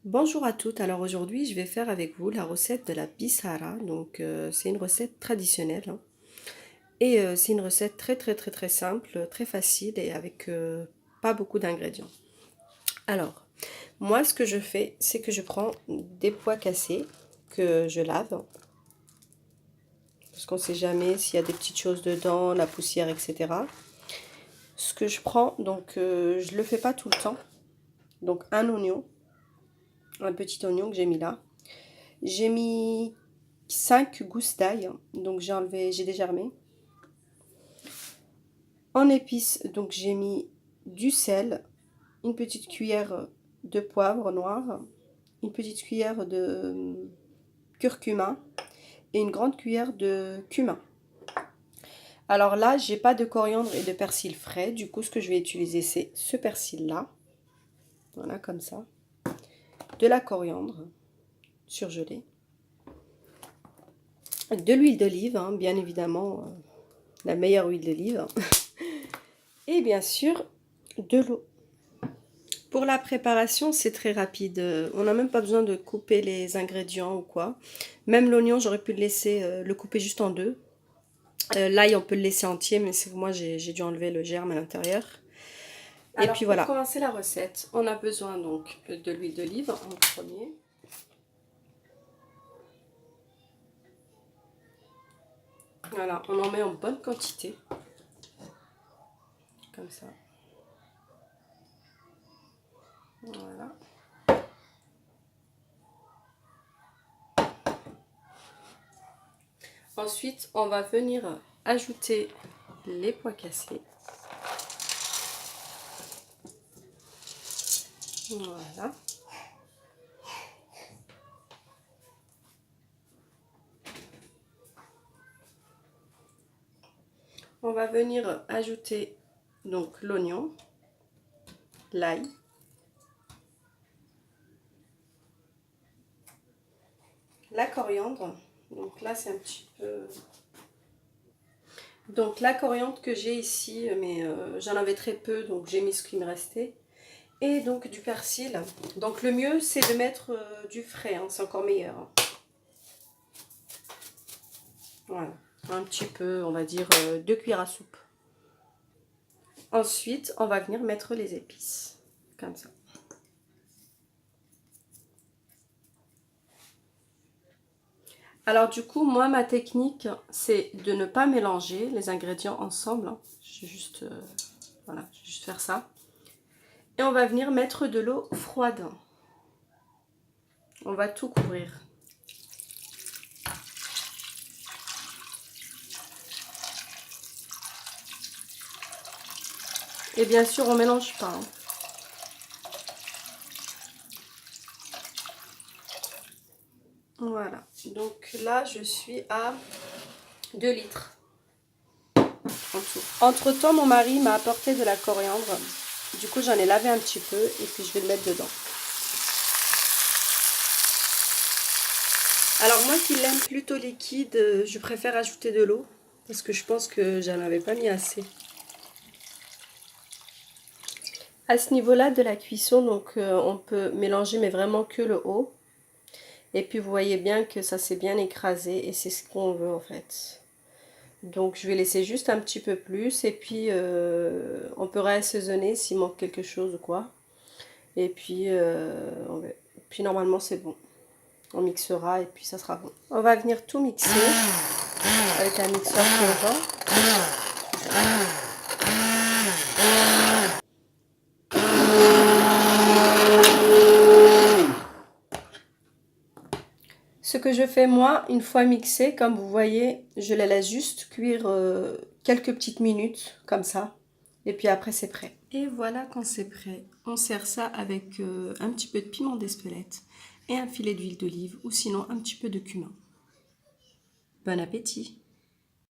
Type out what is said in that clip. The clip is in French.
Bonjour à toutes, alors aujourd'hui je vais faire avec vous la recette de la bissara, donc c'est une recette traditionnelle hein. Et c'est une recette très simple, très facile et avec pas beaucoup d'ingrédients. Alors, moi ce que je fais, c'est que je prends des pois cassés que je lave, parce qu'on ne sait jamais s'il y a des petites choses dedans, la poussière, etc. Ce que je prends, donc je le fais pas tout le temps, donc un oignon, un petit oignon que j'ai mis là. J'ai mis 5 gousses d'ail, donc j'ai dégermé. En épices, donc j'ai mis du sel, une petite cuillère de poivre noir, une petite cuillère de curcuma et une grande cuillère de cumin. Alors là, j'ai pas de coriandre et de persil frais, du coup ce que je vais utiliser c'est ce persil là, voilà comme ça, de la coriandre surgelée, de l'huile d'olive, hein, bien évidemment, la meilleure huile d'olive, et bien sûr de l'eau. Pour la préparation, c'est très rapide. On n'a même pas besoin de couper les ingrédients ou quoi. Même l'oignon, j'aurais pu le couper juste en deux. L'ail, on peut le laisser entier, mais moi, j'ai dû enlever le germe à l'intérieur. Et puis voilà. Pour commencer la recette, on a besoin donc de l'huile d'olive en premier. Voilà, on en met en bonne quantité. Comme ça. Voilà. Ensuite, on va venir ajouter les pois cassés. Voilà. On va venir ajouter donc l'oignon, l'ail, la coriandre. Donc là c'est un petit peu... Donc la coriandre que j'ai ici, mais j'en avais très peu, donc j'ai mis ce qui me restait. Et donc du persil. Donc le mieux c'est de mettre du frais, hein, c'est encore meilleur. Hein. Voilà, un petit peu, on va dire 2 cuillères à soupe. Ensuite, on va venir mettre les épices, comme ça. Alors du coup, moi, ma technique, c'est de ne pas mélanger les ingrédients ensemble. Hein. Je vais juste, voilà, je vais juste faire ça. Et on va venir mettre de l'eau froide. On va tout couvrir. Et bien sûr, on ne mélange pas. Hein. Voilà. Donc là, je suis à 2 litres. En tout. Entre-temps, mon mari m'a apporté de la coriandre. Du coup, j'en ai lavé un petit peu et puis je vais le mettre dedans. Alors moi qui l'aime plutôt liquide, je préfère ajouter de l'eau parce que je pense que j'en avais pas mis assez. À ce niveau-là de la cuisson, donc on peut mélanger mais vraiment que le haut. Et puis vous voyez bien que ça s'est bien écrasé et c'est ce qu'on veut en fait. Donc je vais laisser juste un petit peu plus et puis on peut réassaisonner s'il manque quelque chose ou quoi. Et puis, normalement c'est bon. On mixera et puis ça sera bon. On va venir tout mixer avec un mixeur plongeant. Ce que je fais moi, une fois mixé, comme vous voyez, je les laisse juste cuire quelques petites minutes, comme ça. Et puis après c'est prêt. Et voilà quand c'est prêt. On sert ça avec un petit peu de piment d'Espelette et un filet d'huile d'olive ou sinon un petit peu de cumin. Bon appétit!